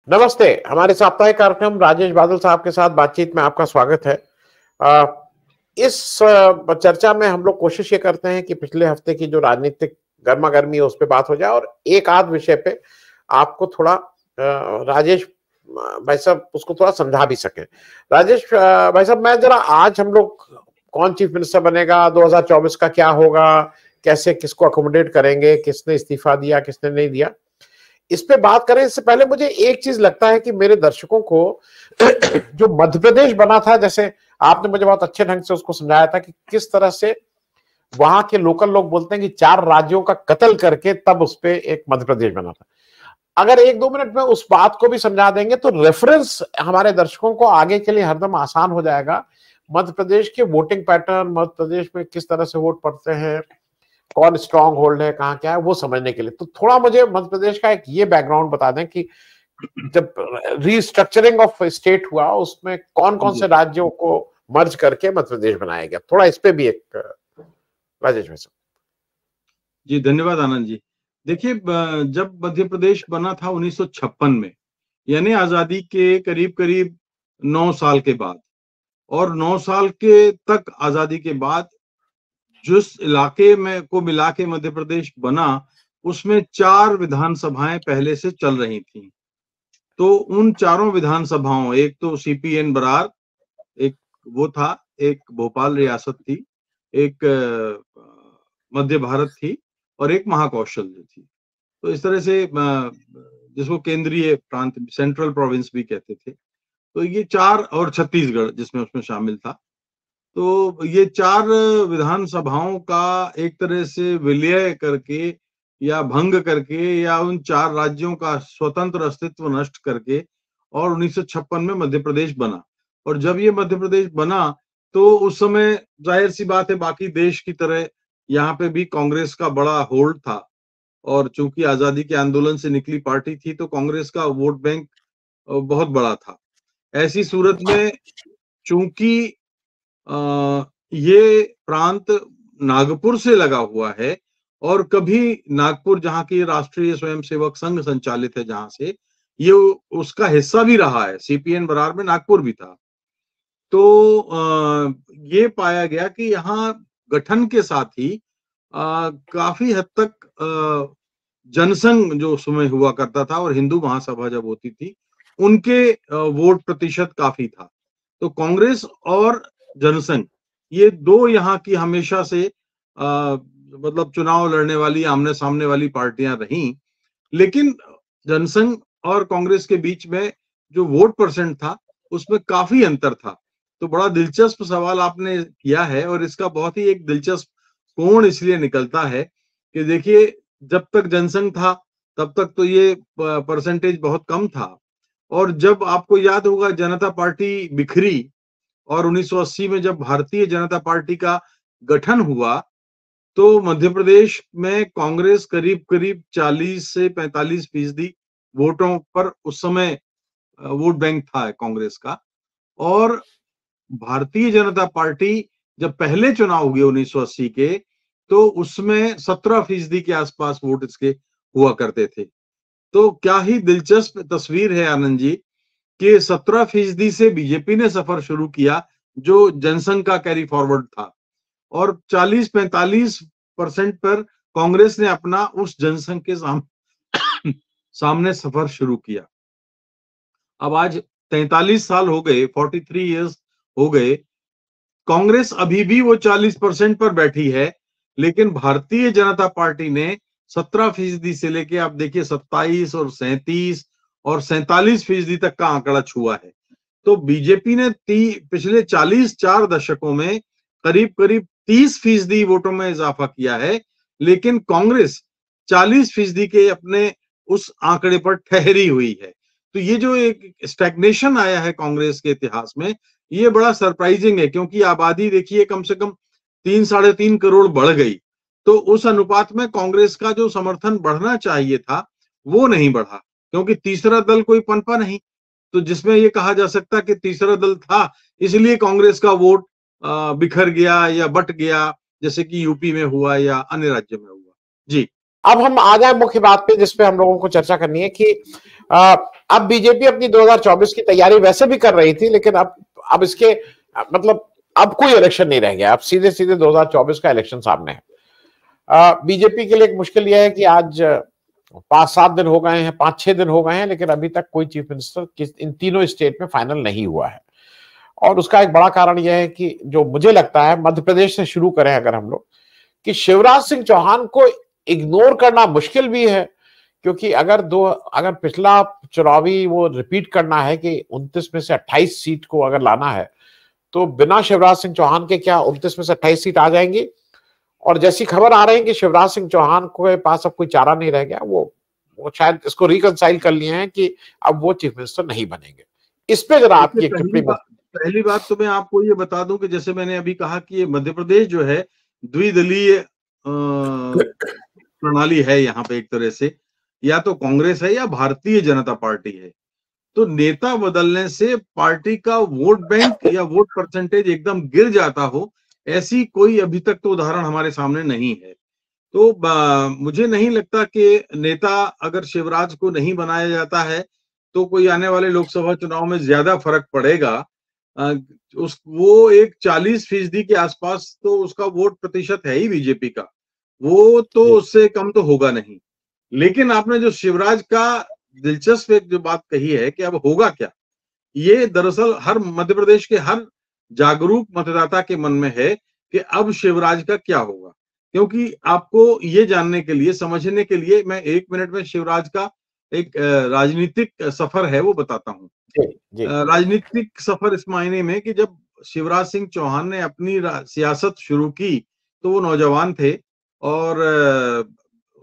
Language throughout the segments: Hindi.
नमस्ते। हमारे साप्ताहिक कार्यक्रम राजेश बादल साहब के साथ बातचीत में आपका स्वागत है। अ, इस चर्चा में हम लोग कोशिश ये करते हैं कि पिछले हफ्ते की जो राजनीतिक गर्मा-गर्मी है उस पे बात हो जाए और एक आध विषय पे आपको थोड़ा राजेश भाई साहब उसको थोड़ा समझा भी सकें। राजेश भाई साहब, मैं जरा आज हम लोग कौन चीफ मिनिस्टर बनेगा, 2024 का क्या होगा, कैसे किसको अकोमोडेट करेंगे, किसने इस्तीफा दिया, किसने नहीं दिया, इस पे बात करें इससे पहले मुझे एक चीज लगता है कि मेरे दर्शकों को जो मध्य प्रदेश बना था, जैसे आपने मुझे बहुत अच्छे ढंग से उसको समझाया था कि किस तरह से वहां के लोकल लोग बोलते हैं कि 4 राज्यों का कत्ल करके तब उस पे एक मध्य प्रदेश बना था। अगर 1-2 मिनट में उस बात को भी समझा देंगे तो रेफरेंस हमारे दर्शकों को आगे के लिए हरदम आसान हो जाएगा। मध्य प्रदेश के वोटिंग पैटर्न, मध्य प्रदेश में किस तरह से वोट पड़ते हैं, कौन स्ट्रांग होल्ड है, कहाँ क्या है, वो समझने के लिए तो थोड़ा मुझे मध्य प्रदेश का एक ये बैकग्राउंड बता दें कि जब रीस्ट्रक्चरिंग ऑफ स्टेट हुआ उसमें कौन कौन से राज्यों को मर्ज करके मध्य प्रदेश बनाया गया, थोड़ा इस पे भी एक राजेश भाई साहब। जी धन्यवाद आनंद जी। देखिए, जब मध्य प्रदेश बना था 1956 में, यानी आजादी के करीब करीब 9 साल के बाद, और 9 साल के तक आजादी के बाद जिस इलाके में को मिला के मध्य प्रदेश बना, उसमें 4 विधानसभाएं पहले से चल रही थी। तो उन चारों विधानसभाओं, एक तो सीपीएन बरार, एक वो था, एक भोपाल रियासत थी, एक मध्य भारत थी, और एक महाकौशल थी। तो इस तरह से जिसको केंद्रीय प्रांत, सेंट्रल प्रोविंस भी कहते थे। तो ये 4, और छत्तीसगढ़ जिसमें उसमें शामिल था। तो ये 4 विधानसभाओं का एक तरह से विलय करके या भंग करके या उन 4 राज्यों का स्वतंत्र अस्तित्व नष्ट करके और 1956 में मध्य प्रदेश बना। और जब ये मध्य प्रदेश बना तो उस समय जाहिर सी बात है, बाकी देश की तरह यहाँ पे भी कांग्रेस का बड़ा होल्ड था। और चूंकि आजादी के आंदोलन से निकली पार्टी थी तो कांग्रेस का वोट बैंक बहुत बड़ा था। ऐसी सूरत में चूंकि ये प्रांत नागपुर से लगा हुआ है, और कभी नागपुर, जहाँ की राष्ट्रीय स्वयंसेवक संघ संचालित है, जहां से ये उसका हिस्सा भी रहा है, सीपीएन बरार में नागपुर भी था। तो ये पाया गया कि यहाँ गठन के साथ ही काफी हद तक जनसंघ जो समय हुआ करता था और हिंदू महासभा जब होती थी, उनके वोट प्रतिशत काफी था। तो कांग्रेस और जनसंघ, ये दो यहाँ की हमेशा से मतलब चुनाव लड़ने वाली, आमने सामने वाली पार्टियां रहीं। लेकिन जनसंघ और कांग्रेस के बीच में जो वोट परसेंट था उसमें काफी अंतर था। तो बड़ा दिलचस्प सवाल आपने किया है, और इसका बहुत ही एक दिलचस्प कोण इसलिए निकलता है कि देखिए, जब तक जनसंघ था तब तक तो ये परसेंटेज बहुत कम था। और जब आपको याद होगा जनता पार्टी बिखरी और 1980 में जब भारतीय जनता पार्टी का गठन हुआ, तो मध्य प्रदेश में कांग्रेस करीब करीब 40 से 45% वोटों पर उस समय वोट बैंक था कांग्रेस का। और भारतीय जनता पार्टी जब पहले चुनाव हुए 1980 के, तो उसमें 17% के आसपास वोट इसके हुआ करते थे। तो क्या ही दिलचस्प तस्वीर है आनंद जी कि 17% से बीजेपी ने सफर शुरू किया, जो जनसंघ का कैरी फॉरवर्ड था, और 40-45% पर कांग्रेस ने अपना उस जनसंघ के सामने सफर शुरू किया। अब आज 43 साल हो गए, 43 इयर्स हो गए, कांग्रेस अभी भी वो 40% पर बैठी है, लेकिन भारतीय जनता पार्टी ने 17% से लेके आप देखिए 27 और 37 और 47% तक का आंकड़ा छुआ है। तो बीजेपी ने पिछले 44 दशकों में करीब करीब 30% वोटों में इजाफा किया है, लेकिन कांग्रेस 40% के अपने उस आंकड़े पर ठहरी हुई है। तो ये जो एक स्टैग्नेशन आया है कांग्रेस के इतिहास में, ये बड़ा सरप्राइजिंग है, क्योंकि आबादी देखिए कम से कम 3-3.5 करोड़ बढ़ गई। तो उस अनुपात में कांग्रेस का जो समर्थन बढ़ना चाहिए था वो नहीं बढ़ा, क्योंकि तीसरा दल कोई पनपा नहीं। तो जिसमें ये कहा जा सकता कि तीसरा दल था, इसलिए कांग्रेस का वोट बिखर गया या बट गया, जैसे कि यूपी में हुआ या अन्य राज्य में हुआ। जी, अब हम आ जाए मुख्य बात पे जिसपे हम लोगों को चर्चा करनी है कि अब बीजेपी अपनी 2024 की तैयारी वैसे भी कर रही थी, लेकिन अब इसके मतलब अब कोई इलेक्शन नहीं रह गया, अब सीधे सीधे 2024 का इलेक्शन सामने है। बीजेपी के लिए एक मुश्किल यह है कि आज 5-7 दिन हो गए हैं, 5-6 दिन हो गए हैं, लेकिन अभी तक कोई चीफ मिनिस्टर इन तीनों स्टेट में फाइनल नहीं हुआ है। और उसका एक बड़ा कारण यह है कि जो मुझे लगता है, मध्य प्रदेश से शुरू करें अगर हम लोग, कि शिवराज सिंह चौहान को इग्नोर करना मुश्किल भी है, क्योंकि अगर पिछला चुनावी वो रिपीट करना है कि 29 में से 28 सीट को अगर लाना है, तो बिना शिवराज सिंह चौहान के क्या 29 में से 28 सीट आ जाएंगी। और जैसी खबर आ रही है कि शिवराज सिंह चौहान के पास अब कोई चारा नहीं रह गया, वो शायद इसको रिकंसाइल कर लिए हैं कि अब वो चीफ मिनिस्टर नहीं बनेंगे। इस पे जरा आपकी एक टिप्पणी। पहली बात तो मैं आपको ये बता दूं कि जैसे मैंने अभी कहा कि ये मध्य प्रदेश जो है द्विदलीय प्रणाली है। यहाँ पे एक तरह से या तो कांग्रेस है या भारतीय जनता पार्टी है। तो नेता बदलने से पार्टी का वोट बैंक या वोट परसेंटेज एकदम गिर जाता हो, ऐसी कोई अभी तक तो उदाहरण हमारे सामने नहीं है। तो मुझे नहीं लगता कि नेता अगर शिवराज को नहीं बनाया जाता है तो कोई आने वाले लोकसभा चुनाव में ज्यादा फर्क पड़ेगा। वो एक 40% के आसपास तो उसका वोट प्रतिशत है ही बीजेपी का, वो तो उससे कम तो होगा नहीं। लेकिन आपने जो शिवराज का दिलचस्प एक जो बात कही है कि अब होगा क्या, ये दरअसल हर मध्य प्रदेश के हर जागरूक मतदाता के मन में है कि अब शिवराज का क्या होगा। क्योंकि आपको ये जानने के लिए, समझने के लिए मैं 1 मिनट में शिवराज का एक राजनीतिक सफर है वो बताता हूँ। राजनीतिक सफर इस मायने में कि जब शिवराज सिंह चौहान ने अपनी सियासत शुरू की तो वो नौजवान थे और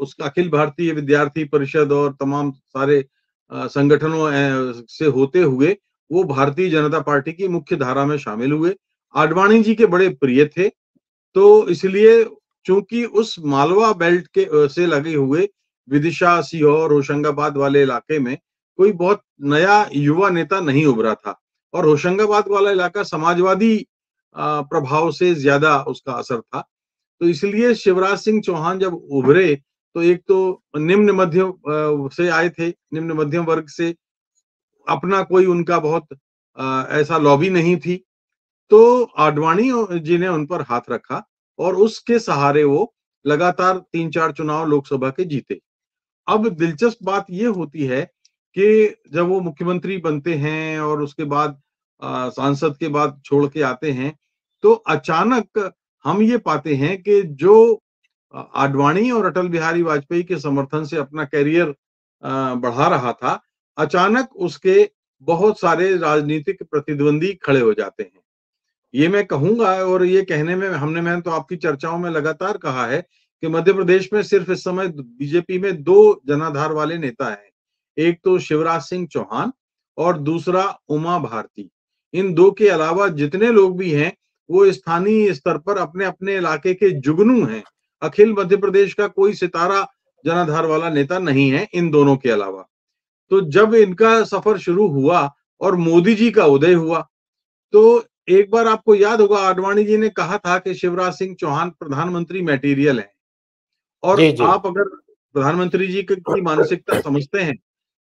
उसका अखिल भारतीय विद्यार्थी परिषद और तमाम सारे संगठनों से होते हुए वो भारतीय जनता पार्टी की मुख्य धारा में शामिल हुए। आडवाणी जी के बड़े प्रिय थे, तो इसलिए चूंकि उस मालवा बेल्ट के से लगे हुए विदिशा, सीहोर, होशंगाबाद वाले इलाके में कोई बहुत नया युवा नेता नहीं उभरा था और होशंगाबाद वाला इलाका समाजवादी प्रभाव से ज्यादा उसका असर था। तो इसलिए शिवराज सिंह चौहान जब उभरे तो एक तो निम्न मध्यम से आए थे, निम्न मध्यम वर्ग से, अपना कोई उनका बहुत ऐसा लॉबी नहीं थी। तो आडवाणी जी ने उन पर हाथ रखा और उसके सहारे वो लगातार 3-4 चुनाव लोकसभा के जीते। अब दिलचस्प बात ये होती है कि जब वो मुख्यमंत्री बनते हैं और उसके बाद सांसद के बाद छोड़ के आते हैं, तो अचानक हम ये पाते हैं कि जो आडवाणी और अटल बिहारी वाजपेयी के समर्थन से अपना कैरियर बढ़ा रहा था, अचानक उसके बहुत सारे राजनीतिक प्रतिद्वंदी खड़े हो जाते हैं। ये मैं कहूंगा और ये कहने में मैंने तो आपकी चर्चाओं में लगातार कहा है कि मध्य प्रदेश में सिर्फ इस समय बीजेपी में 2 जनाधार वाले नेता हैं, एक तो शिवराज सिंह चौहान और दूसरा उमा भारती। इन 2 के अलावा जितने लोग भी हैं वो स्थानीय स्तर पर अपने अपने इलाके के जुगनू हैं। अखिल मध्य प्रदेश का कोई सितारा जनाधार वाला नेता नहीं है इन दोनों के अलावा। तो जब इनका सफर शुरू हुआ और मोदी जी का उदय हुआ, तो एक बार आपको याद होगा आडवाणी जी ने कहा था कि शिवराज सिंह चौहान प्रधानमंत्री मटेरियल है। और आप अगर प्रधानमंत्री जी की मानसिकता समझते हैं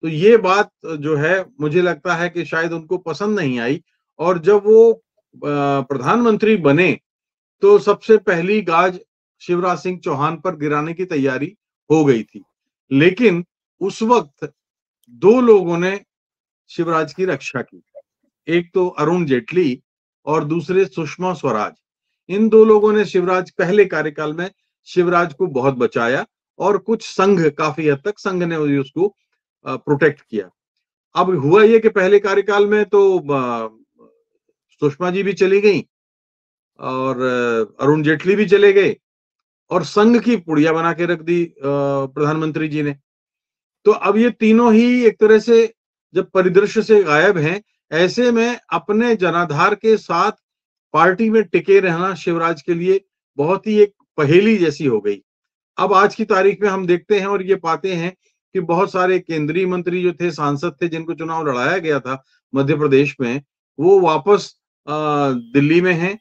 तो ये बात जो है मुझे लगता है कि शायद उनको पसंद नहीं आई। और जब वो प्रधानमंत्री बने तो सबसे पहली गाज शिवराज सिंह चौहान पर गिराने की तैयारी हो गई थी। लेकिन उस वक्त 2 लोगों ने शिवराज की रक्षा की, एक तो अरुण जेटली और दूसरे सुषमा स्वराज। इन 2 लोगों ने पहले कार्यकाल में शिवराज को बहुत बचाया और कुछ काफी हद तक संघ ने उसको प्रोटेक्ट किया। अब हुआ ये कि पहले कार्यकाल में तो सुषमा जी भी चली गई और अरुण जेटली भी चले गए और संघ की पुड़िया बना के रख दी प्रधानमंत्री जी ने। तो अब ये तीनों ही एक तरह से जब परिदृश्य से गायब हैं, ऐसे में अपने जनाधार के साथ पार्टी में टिके रहना शिवराज के लिए बहुत ही एक पहेली जैसी हो गई। अब आज की तारीख में हम देखते हैं और ये पाते हैं कि बहुत सारे केंद्रीय मंत्री जो थे, सांसद थे, जिनको चुनाव लड़ाया गया था मध्य प्रदेश में, वो वापस दिल्ली में हैं,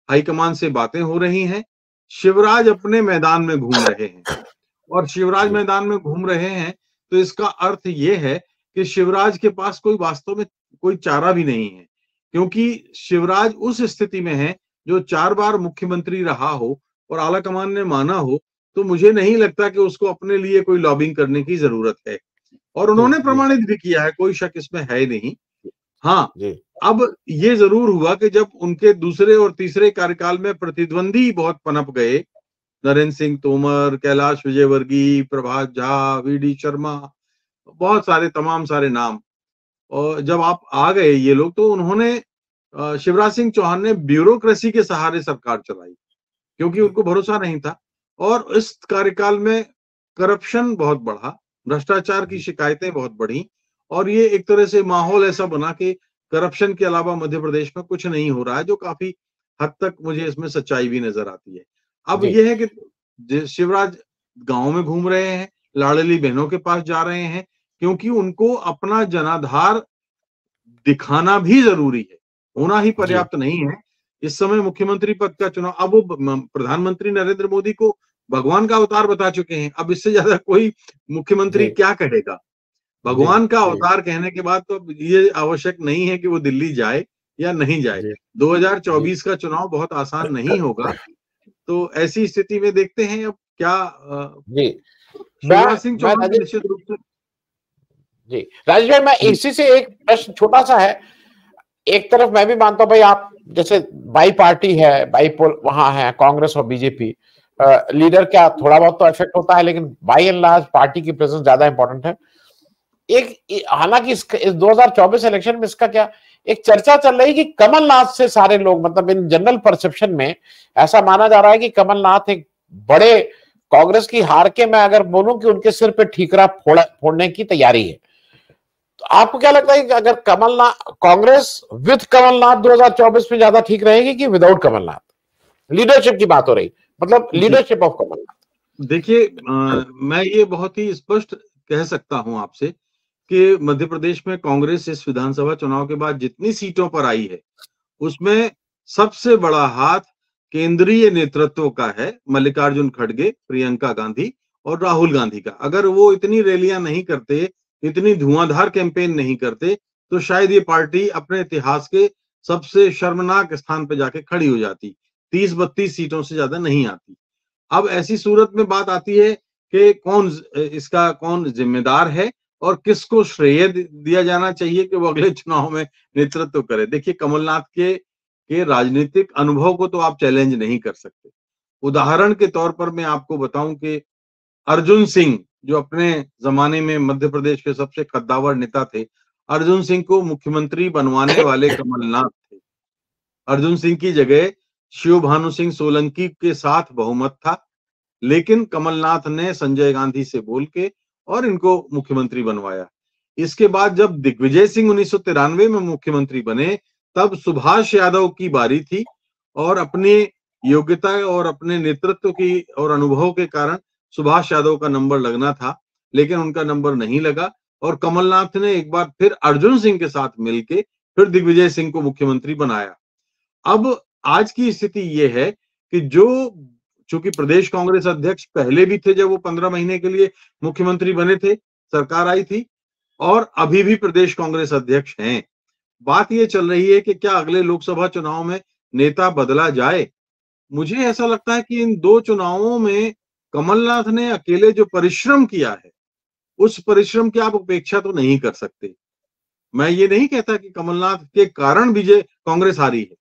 हाईकमान से बातें हो रही हैं। शिवराज अपने मैदान में घूम रहे हैं और शिवराज मैदान में घूम रहे हैं तो इसका अर्थ ये है कि शिवराज के पास कोई वास्तव में कोई चारा भी नहीं है, क्योंकि शिवराज उस स्थिति में है जो 4 बार मुख्यमंत्री रहा हो और आला कमान ने माना हो, तो मुझे नहीं लगता कि उसको अपने लिए कोई लॉबिंग करने की जरूरत है। और उन्होंने प्रमाणित भी किया है, कोई शक इसमें है नहीं। हाँ, अब ये जरूर हुआ कि जब उनके दूसरे और तीसरे कार्यकाल में प्रतिद्वंदी बहुत पनप गए, नरेंद्र सिंह तोमर, कैलाश विजयवर्गीय, प्रभात झा, वीडी शर्मा, बहुत सारे तमाम सारे नाम, और जब आप आ गए ये लोग, तो उन्होंने शिवराज सिंह चौहान ने ब्यूरोक्रेसी के सहारे सरकार चलाई, क्योंकि उनको भरोसा नहीं था। और इस कार्यकाल में करप्शन बहुत बढ़ा, भ्रष्टाचार की शिकायतें बहुत बढ़ी, और ये एक तरह से माहौल ऐसा बना कि करप्शन के अलावा मध्य प्रदेश में कुछ नहीं हो रहा है, जो काफी हद तक मुझे इसमें सच्चाई भी नजर आती है। अब यह है कि शिवराज गांव में घूम रहे हैं, लाडली बहनों के पास जा रहे हैं, क्योंकि उनको अपना जनाधार दिखाना भी जरूरी है, होना ही पर्याप्त नहीं है। इस समय मुख्यमंत्री पद का चुनाव, अब वो प्रधानमंत्री नरेंद्र मोदी को भगवान का अवतार बता चुके हैं, अब इससे ज्यादा कोई मुख्यमंत्री क्या कहेगा। भगवान का अवतार कहने के बाद तो ये आवश्यक नहीं है कि वो दिल्ली जाए या नहीं जाए। 2024 का चुनाव बहुत आसान नहीं होगा, तो ऐसी स्थिति में देखते हैं अब क्या शिवराज सिंह चौहान निश्चित रूप से। जी राजेश भाई, मैं इसी से एक प्रश्न छोटा सा है। एक तरफ मैं भी मानता हूं भाई, आप जैसे बाई पार्टी है, बाईपोल वहां है, कांग्रेस और बीजेपी, लीडर क्या थोड़ा बहुत तो इफेक्ट होता है, लेकिन बाई एंड लार्ज पार्टी की प्रेजेंस ज्यादा इंपॉर्टेंट है। एक हालांकि इस 2024 इलेक्शन में इसका क्या एक चर्चा चल रही है कि कमलनाथ से सारे लोग, मतलब इन जनरल परसेप्शन में ऐसा माना जा रहा है कि कमलनाथ एक बड़े कांग्रेस की हार के, मैं अगर बोलूं कि उनके सिर पे ठीकरा फोड़ने की तैयारी है। तो आपको क्या लगता है कि अगर कमलनाथ, कांग्रेस विद कमलनाथ 2024 में ज्यादा ठीक रहेगी कि विदाउट कमलनाथ? लीडरशिप की बात हो रही, मतलब लीडरशिप ऑफ कमलनाथ। देखिए, मैं ये बहुत ही स्पष्ट कह सकता हूं आपसे कि मध्य प्रदेश में कांग्रेस इस विधानसभा चुनाव के बाद जितनी सीटों पर आई है, उसमें सबसे बड़ा हाथ केंद्रीय नेतृत्व का है, मल्लिकार्जुन खड़गे, प्रियंका गांधी और राहुल गांधी का। अगर वो इतनी रैलियां नहीं करते, इतनी धुआंधार कैंपेन नहीं करते, तो शायद ये पार्टी अपने इतिहास के सबसे शर्मनाक स्थान पर जाके खड़ी हो जाती, 30-32 सीटों से ज्यादा नहीं आती। अब ऐसी सूरत में बात आती है कि कौन जिम्मेदार है और किसको श्रेय दिया जाना चाहिए कि वो अगले चुनाव में नेतृत्व करे। देखिए, कमलनाथ के राजनीतिक अनुभव को तो आप चैलेंज नहीं कर सकते। उदाहरण के तौर पर मैं आपको बताऊं कि अर्जुन सिंह, जो अपने जमाने में मध्य प्रदेश के सबसे कद्दावर नेता थे, अर्जुन सिंह को मुख्यमंत्री बनवाने वाले कमलनाथ थे। अर्जुन सिंह की जगह शिव भानु सिंह सोलंकी के साथ बहुमत था, लेकिन कमलनाथ ने संजय गांधी से बोल के और इनको मुख्यमंत्री बनवाया। इसके बाद जब दिग्विजय सिंह 1993 में मुख्यमंत्री बने, तब सुभाष यादव की बारी थी, और अपनी योग्यता और अपने नेतृत्व की और अनुभव के कारण सुभाष यादव का नंबर लगना था, लेकिन उनका नंबर नहीं लगा, और कमलनाथ ने एक बार फिर अर्जुन सिंह के साथ मिलके फिर दिग्विजय सिंह को मुख्यमंत्री बनाया। अब आज की स्थिति यह है कि चूंकि प्रदेश कांग्रेस अध्यक्ष पहले भी थे, जब वो 15 महीने के लिए मुख्यमंत्री बने थे, सरकार आई थी, और अभी भी प्रदेश कांग्रेस अध्यक्ष हैं। बात ये चल रही है कि क्या अगले लोकसभा चुनाव में नेता बदला जाए। मुझे ऐसा लगता है कि इन 2 चुनावों में कमलनाथ ने अकेले जो परिश्रम किया है, उस परिश्रम की आप उपेक्षा तो नहीं कर सकते। मैं ये नहीं कहता कि कमलनाथ के कारण कांग्रेस हारी है।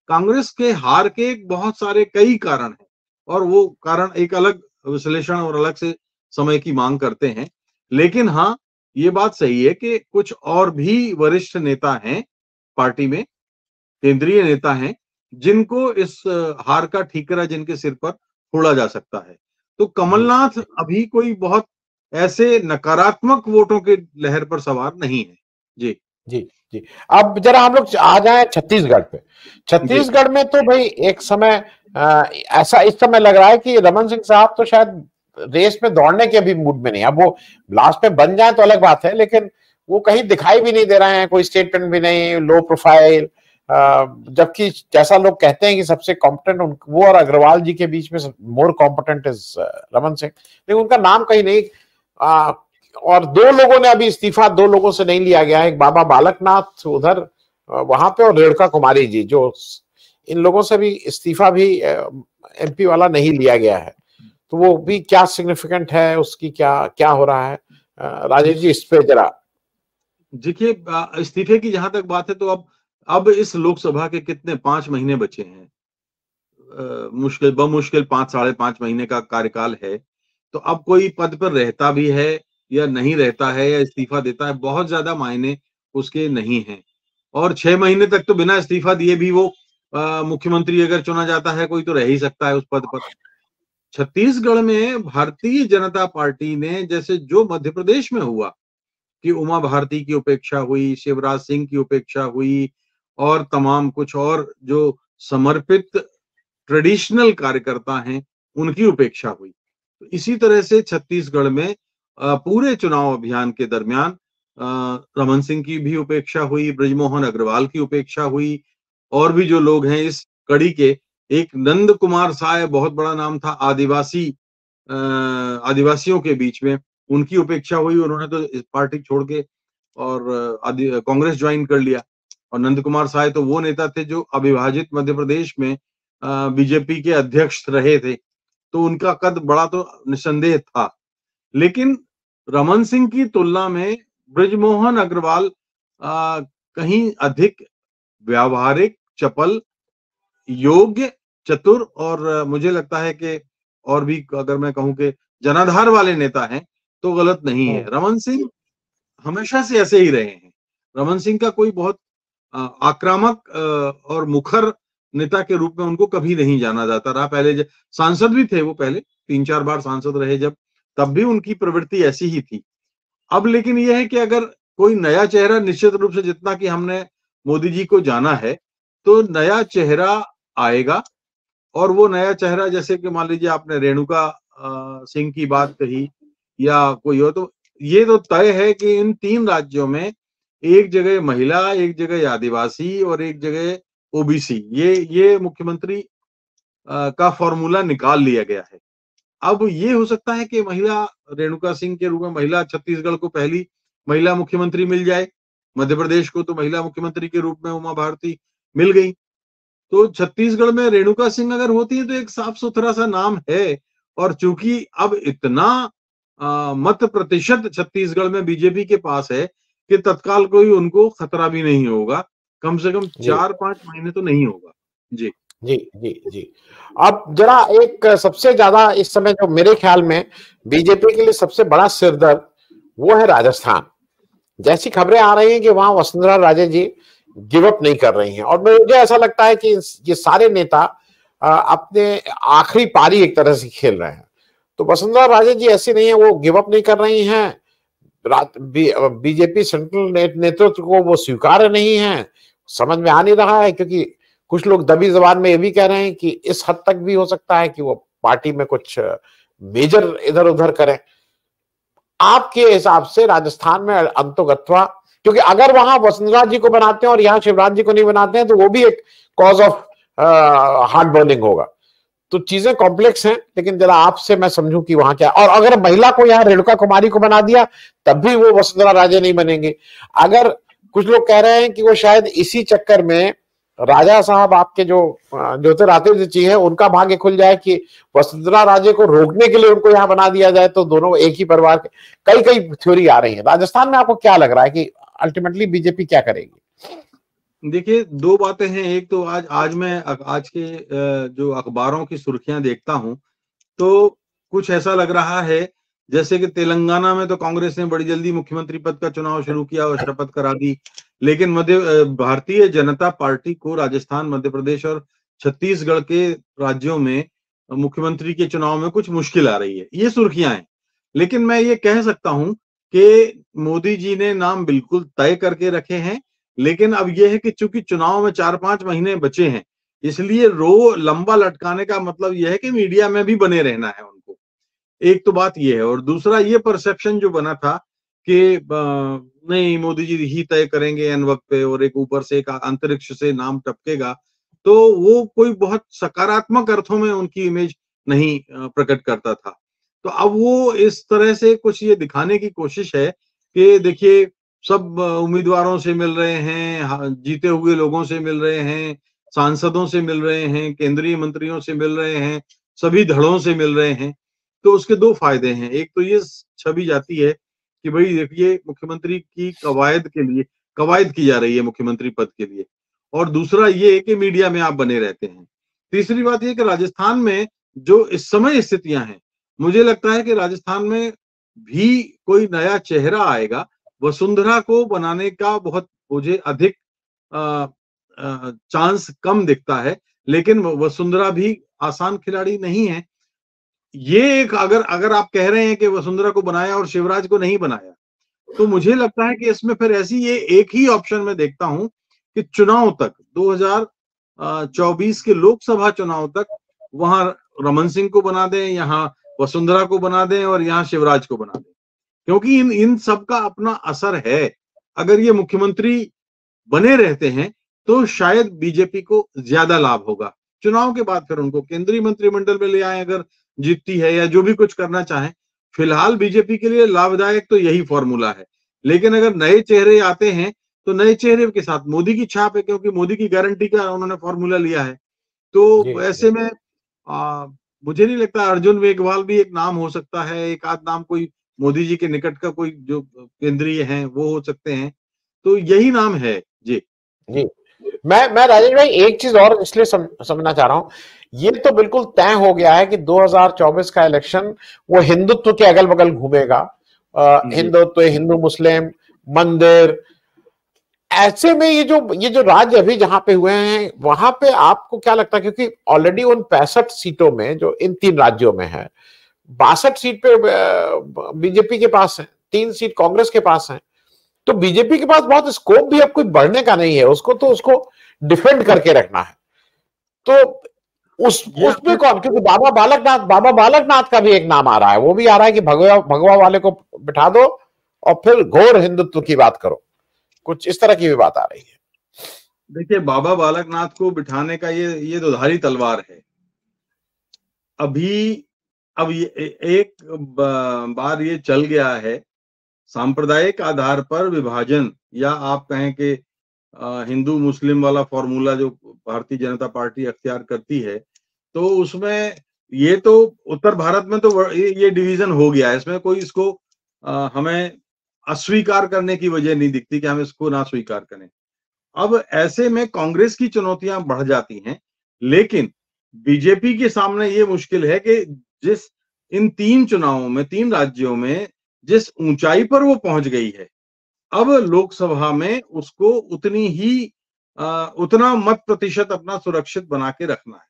कांग्रेस के हार के बहुत सारे कई कारण हैं, और वो कारण एक अलग विश्लेषण और अलग से समय की मांग करते हैं। लेकिन हाँ, ये बात सही है कि कुछ और भी वरिष्ठ नेता हैं पार्टी में, केंद्रीय नेता हैं, जिनको इस हार का ठीकरा जिनके सिर पर फोड़ा जा सकता है। तो कमलनाथ अभी कोई बहुत ऐसे नकारात्मक वोटों के लहर पर सवार नहीं है। जी जी जी। अब जरा हम लोग आ जाए छत्तीसगढ़ पे। छत्तीसगढ़ में तो भाई एक समय ऐसा इस समय लग रहा है कि रमन सिंह साहब तो शायद रेस में दौड़ने के अभी मूड में नहीं। अब वो लास्ट में बन जाए तो अलग बात है, लेकिन वो कहीं दिखाई भी नहीं दे रहे हैं, कोई स्टेटमेंट भी नहीं, लो प्रोफाइल। जबकि जैसा लोग कहते हैं कि सबसे कॉम्पिटेंट वो और अग्रवाल जी के बीच में मोर कॉम्पिटेंट इज रमन सिंह, लेकिन उनका नाम कहीं नहीं। और दो लोगों ने अभी इस्तीफा, दो लोगों से नहीं लिया गया है, एक बाबा बालकनाथ उधर वहां पे और रेणुका कुमारी जी, जो इन लोगों से भी इस्तीफा भी एमपी वाला नहीं लिया गया है। तो वो भी क्या सिग्निफिकेंट है, उसकी क्या क्या हो रहा है राजेश जी, इस पे जरा। देखिए, इस्तीफे की जहां तक बात है तो अब इस लोकसभा के कितने 5 महीने बचे हैं, मुश्किल बमुश्किल 5 साढ़े 5 महीने का कार्यकाल है। तो अब कोई पद पर रहता भी है या नहीं रहता है या इस्तीफा देता है, बहुत ज्यादा मायने उसके नहीं है। और 6 महीने तक तो बिना इस्तीफा दिए भी वो मुख्यमंत्री अगर चुना जाता है कोई तो रह ही सकता है उस पद पर। छत्तीसगढ़ में भारतीय जनता पार्टी ने, जैसे जो मध्य प्रदेश में हुआ कि उमा भारती की उपेक्षा हुई, शिवराज सिंह की उपेक्षा हुई और तमाम कुछ और जो समर्पित ट्रेडिशनल कार्यकर्ता हैं उनकी उपेक्षा हुई, तो इसी तरह से छत्तीसगढ़ में पूरे चुनाव अभियान के दरमियान रमन सिंह की भी उपेक्षा हुई, बृजमोहन अग्रवाल की उपेक्षा हुई, और भी जो लोग हैं इस कड़ी के, एक नंद कुमार साय बहुत बड़ा नाम था, आदिवासियों के बीच में, उनकी उपेक्षा हुई, उन्होंने तो इस पार्टी छोड़ के और कांग्रेस ज्वाइन कर लिया। और नंद कुमार साय तो वो नेता थे जो अविभाजित मध्य प्रदेश में बीजेपी के अध्यक्ष रहे थे, तो उनका कद बड़ा तो निसंदेह था। लेकिन रमन सिंह की तुलना में बृजमोहन अग्रवाल कहीं अधिक व्यावहारिक, चपल, योग्य, चतुर और मुझे लगता है कि और भी अगर मैं कहूं कि जनाधार वाले नेता हैं तो गलत नहीं है। रमन सिंह हमेशा से ऐसे ही रहे हैं। रमन सिंह का कोई बहुत आक्रामक और मुखर नेता के रूप में उनको कभी नहीं जाना जाता रहा। पहले सांसद भी थे वो, पहले 3-4 बार सांसद रहे जब, तब भी उनकी प्रवृत्ति ऐसी ही थी। अब लेकिन यह है कि अगर कोई नया चेहरा, निश्चित रूप से जितना कि हमने मोदी जी को जाना है, तो नया चेहरा आएगा, और वो नया चेहरा, जैसे कि मान लीजिए आपने रेणुका सिंह की बात कही या कोई हो, तो ये तो तय है कि इन 3 राज्यों में एक जगह महिला, एक जगह आदिवासी और एक जगह ओबीसी, ये मुख्यमंत्री का फॉर्मूला निकाल लिया गया है। अब ये हो सकता है कि महिला, रेणुका सिंह के रूप में महिला, छत्तीसगढ़ को पहली महिला मुख्यमंत्री मिल जाए, मध्य प्रदेश को तो महिला मुख्यमंत्री के रूप में उमा भारती मिल गई, तो छत्तीसगढ़ में रेणुका सिंह अगर होती है तो एक साफ सुथरा सा नाम है। और चूंकि अब इतना मत प्रतिशत छत्तीसगढ़ में बीजेपी के पास है कि तत्काल कोई उनको खतरा भी नहीं होगा, कम से कम 4-5 महीने तो नहीं होगा। जी जी जी जी। अब जरा एक सबसे ज्यादा इस समय जो मेरे ख्याल में बीजेपी के लिए सबसे बड़ा सिरदर्द वो है राजस्थान। जैसी खबरें आ रही हैं कि वहां वसुंधरा राजे जी गिव अप नहीं कर रही हैं, और मुझे ऐसा लगता है कि ये सारे नेता अपने आखिरी पारी एक तरह से खेल रहे हैं। तो वसुंधरा राजे जी ऐसी नहीं है, वो गिव अप नहीं कर रही हैं, बीजेपी सेंट्रल नेतृत्व को वो स्वीकार नहीं है, समझ में आ नहीं रहा है, क्योंकि कुछ लोग दबी जबान में ये भी कह रहे हैं कि इस हद तक भी हो सकता है कि वो पार्टी में कुछ मेजर इधर उधर करें। आपके हिसाब से राजस्थान में अंतोगत्वा, क्योंकि अगर वहां वसुंधरा जी को बनाते हैं और यहाँ शिवराज जी को नहीं बनाते हैं तो वो भी एक कॉज ऑफ हार्ट बर्निंग होगा। तो चीजें कॉम्प्लेक्स हैं, लेकिन जरा आपसे मैं समझूं कि वहां क्या, और अगर महिला को यहाँ रेणुका कुमारी को बना दिया तब भी वो वसुंधरा राजे नहीं बनेंगे। अगर कुछ लोग कह रहे हैं कि वो शायद इसी चक्कर में राजा साहब आपके जो ज्योतिरादित्य जी हैं उनका भाग्य खुल जाए कि वसुंधरा राजे को रोकने के लिए उनको यहाँ बना दिया जाए, तो दोनों एक ही परिवार के, कई कई थ्योरी आ रही है। राजस्थान में आपको क्या लग रहा है कि अल्टीमेटली बीजेपी क्या करेगी? देखिए, 2 बातें हैं। एक तो आज मैं आज के जो अखबारों की सुर्खियां देखता हूं तो कुछ ऐसा लग रहा है जैसे कि तेलंगाना में तो कांग्रेस ने बड़ी जल्दी मुख्यमंत्री पद का चुनाव शुरू किया और शपथ करा दी, लेकिन भारतीय जनता पार्टी को राजस्थान, मध्य प्रदेश और छत्तीसगढ़ के राज्यों में मुख्यमंत्री के चुनाव में कुछ मुश्किल आ रही है, ये सुर्खियां हैं। लेकिन मैं ये कह सकता हूं कि मोदी जी ने नाम बिल्कुल तय करके रखे हैं, लेकिन अब यह है कि चूंकि चुनाव में 4-5 महीने बचे हैं, इसलिए लंबा लटकाने का मतलब यह है कि मीडिया में भी बने रहना है उनको। एक तो बात ये है, और दूसरा ये परसेप्शन जो बना था कि नहीं, मोदी जी ही तय करेंगे एन वक्त पे और एक ऊपर से एक अंतरिक्ष से नाम टपकेगा, तो वो कोई बहुत सकारात्मक अर्थों में उनकी इमेज नहीं प्रकट करता था। तो अब वो इस तरह से कुछ ये दिखाने की कोशिश है कि देखिए सब उम्मीदवारों से मिल रहे हैं, जीते हुए लोगों से मिल रहे हैं, सांसदों से मिल रहे हैं, केंद्रीय मंत्रियों से मिल रहे हैं, सभी धड़ों से मिल रहे हैं। तो उसके दो फायदे हैं। एक तो ये छवि जाती है कि भाई देखिए मुख्यमंत्री की कवायद की जा रही है मुख्यमंत्री पद के लिए, और दूसरा ये कि मीडिया में आप बने रहते हैं। तीसरी बात ये कि राजस्थान में जो इस समय स्थितियां हैं, मुझे लगता है कि राजस्थान में भी कोई नया चेहरा आएगा। वसुंधरा को बनाने का बहुत मुझे अधिक चांस कम दिखता है, लेकिन वसुंधरा भी आसान खिलाड़ी नहीं है। ये एक अगर अगर आप कह रहे हैं कि वसुंधरा को बनाया और शिवराज को नहीं बनाया, तो मुझे लगता है कि इसमें फिर ऐसी ये एक ही ऑप्शन में देखता हूं कि चुनाव तक 2024 के लोकसभा चुनाव तक वहां रमन सिंह को बना दें, यहाँ वसुंधरा को बना दें और यहाँ शिवराज को बना दें, क्योंकि इन सब का अपना असर है। अगर ये मुख्यमंत्री बने रहते हैं तो शायद बीजेपी को ज्यादा लाभ होगा। चुनाव के बाद फिर उनको केंद्रीय मंत्रिमंडल में ले आए अगर जीतती है, या जो भी कुछ करना चाहें। फिलहाल बीजेपी के लिए लाभदायक तो यही फॉर्मूला है। लेकिन अगर नए चेहरे आते हैं तो नए चेहरे के साथ मोदी की छाप है, क्योंकि मोदी की गारंटी का उन्होंने फॉर्मूला लिया है। तो ऐसे में मुझे नहीं लगता, अर्जुन मेघवाल भी एक नाम हो सकता है, एक आध नाम कोई मोदी जी के निकट का कोई जो केंद्रीय है वो हो सकते हैं। तो यही नाम है। जी जी, मैं राजेश भाई एक चीज और इसलिए समझना चाह रहा हूं। ये तो बिल्कुल तय हो गया है कि 2024 का इलेक्शन वो हिंदुत्व के अगल बगल घूमेगा। हिंदुत्व, हिंदू मुस्लिम, मंदिर, ऐसे में ये जो राज्य अभी जहां पे हुए हैं वहां पे आपको क्या लगता है, क्योंकि ऑलरेडी उन 65 सीटों में जो इन 3 राज्यों में है, 62 सीट पे बीजेपी के पास है, 3 सीट कांग्रेस के पास है। तो बीजेपी के पास बहुत स्कोप भी अब कोई बढ़ने का नहीं है, उसको डिफेंड करके रखना है। तो उसमें कौन, क्योंकि बाबा बालकनाथ का भी एक नाम आ रहा है, वो भी आ रहा है कि भगवा वाले को बिठा दो और फिर घोर हिंदुत्व की बात करो, कुछ इस तरह की भी बात आ रही है। देखिए, बाबा बालकनाथ को बिठाने का ये दुधारी तलवार है। अब ये एक बार ये चल गया है, सांप्रदायिक आधार पर विभाजन, या आप कहें कि हिंदू मुस्लिम वाला फॉर्मूला जो भारतीय जनता पार्टी अख्तियार करती है, तो उसमें ये तो उत्तर भारत में तो ये डिवीजन हो गया है। इसमें कोई इसको हमें अस्वीकार करने की वजह नहीं दिखती कि हम इसको ना स्वीकार करें। अब ऐसे में कांग्रेस की चुनौतियां बढ़ जाती हैं, लेकिन बीजेपी के सामने ये मुश्किल है कि जिस इन 3 चुनावों में 3 राज्यों में जिस ऊंचाई पर वो पहुंच गई है, अब लोकसभा में उसको उतना मत प्रतिशत अपना सुरक्षित बना के रखना है।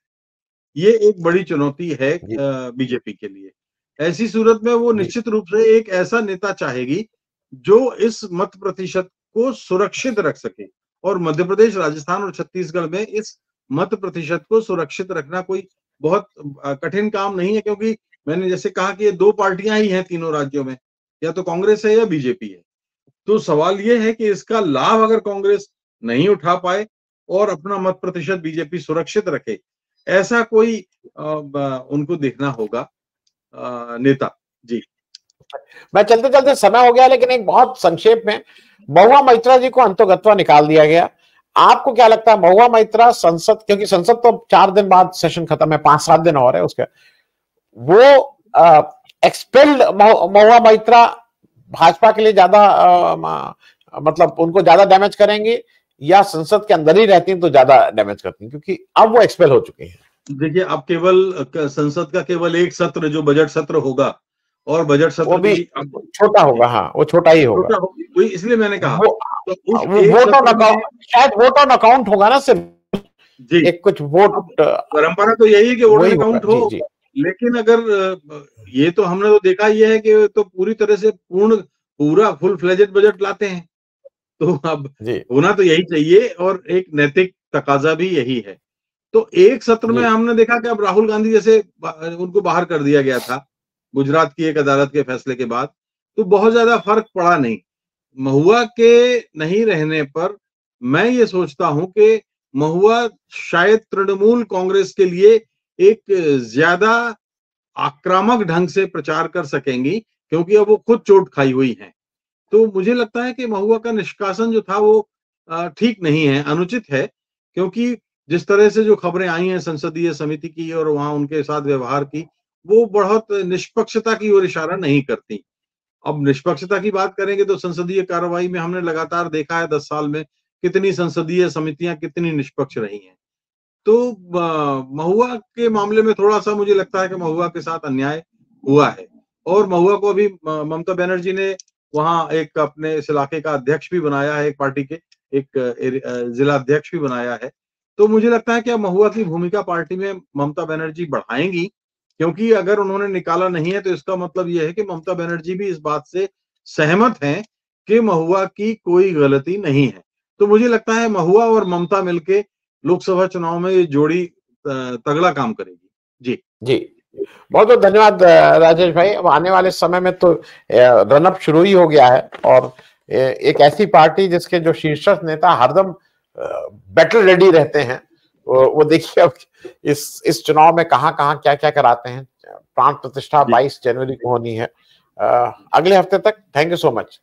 ये एक बड़ी चुनौती है बीजेपी के लिए। ऐसी सूरत में वो निश्चित रूप से एक ऐसा नेता चाहेगी जो इस मत प्रतिशत को सुरक्षित रख सके, और मध्य प्रदेश, राजस्थान और छत्तीसगढ़ में इस मत प्रतिशत को सुरक्षित रखना कोई बहुत कठिन काम नहीं है, क्योंकि मैंने जैसे कहा कि ये 2 पार्टियां ही हैं तीनों राज्यों में, या तो कांग्रेस है या बीजेपी है। तो सवाल ये है कि इसका लाभ अगर कांग्रेस नहीं उठा पाए और अपना मत प्रतिशत बीजेपी सुरक्षित रखे, ऐसा कोई उनको देखना होगा नेता। जी, मैं चलते चलते समय हो गया, लेकिन एक बहुत संक्षेप में, महुआ मैत्रा जी को अंतोगत्वा निकाल दिया गया। आपको क्या लगता है, महुआ मैत्रा संसद, क्योंकि संसद तो 4 दिन बाद सेशन खत्म है, 5-7 दिन और है उसके, वो एक्सपेल्ड महुआ मैत्रा भाजपा के लिए ज्यादा मतलब उनको ज्यादा डैमेज करेंगे, या संसद के अंदर ही रहती हैं तो ज्यादा डैमेज करती हैं, क्योंकि अब वो एक्सपेल हो चुकी हैं? देखिए, अब केवल संसद का केवल एक सत्र जो बजट सत्र होगा, और बजट सत्र वो भी छोटा होगा। हाँ, वो छोटा ही होगा, इसलिए मैंने कहा तो वोट ऑन अकाउंट, शायद वोट ऑन अकाउंट होगा ना सिर्फ। जी, एक कुछ वोट, परंपरा तो यही है कि वोट ऑन अकाउंट हो। लेकिन अगर ये तो हमने तो देखा ही है कि तो पूरी तरह से पूरा फुल फ्लेजेड बजट लाते हैं, तो अब होना तो यही चाहिए, और एक नैतिक तकाजा भी यही है। तो एक सत्र में हमने देखा कि अब राहुल गांधी जैसे उनको बाहर कर दिया गया था गुजरात की एक अदालत के फैसले के बाद, तो बहुत ज्यादा फर्क पड़ा नहीं। महुआ के नहीं रहने पर मैं ये सोचता हूं कि महुआ शायद तृणमूल कांग्रेस के लिए एक ज्यादा आक्रामक ढंग से प्रचार कर सकेंगी, क्योंकि अब वो खुद चोट खाई हुई हैं। तो मुझे लगता है कि महुआ का निष्कासन जो था वो ठीक नहीं है, अनुचित है, क्योंकि जिस तरह से जो खबरें आई हैं संसदीय समिति की और वहां उनके साथ व्यवहार की, वो बहुत निष्पक्षता की ओर इशारा नहीं करती। अब निष्पक्षता की बात करेंगे तो संसदीय कार्रवाई में हमने लगातार देखा है 10 साल में कितनी संसदीय समितियां कितनी निष्पक्ष रही हैं। तो महुआ के मामले में थोड़ा-सा मुझे लगता है कि महुआ के साथ अन्याय हुआ है और महुआ को अभी ममता बनर्जी ने वहाँ एक अपने इस इलाके का अध्यक्ष भी बनाया है, एक पार्टी के एक जिला अध्यक्ष भी बनाया है। तो मुझे लगता है कि अब महुआ की भूमिका पार्टी में ममता बनर्जी बढ़ाएँगी, क्योंकि अगर उन्होंने निकाला नहीं है तो इसका मतलब ये है कि ममता बनर्जी भी इस बात से सहमत हैं कि महुआ की कोई गलती नहीं है। तो मुझे लगता है महुआ और ममता मिलके लोकसभा चुनाव में ये जोड़ी तगड़ा काम करेगी। जी। जी, बहुत बहुत धन्यवाद राजेश भाई। अब आने वाले समय में तो रनअप शुरू ही हो गया है और एक ऐसी पार्टी जिसके जो शीर्षक नेता हरदम बैटल रेडी रहते हैं, वो देखिए अब इस चुनाव में कहां कहां क्या क्या कराते हैं। प्राण प्रतिष्ठा 22 जनवरी को होनी है। अगले हफ्ते तक, थैंक यू सो मच।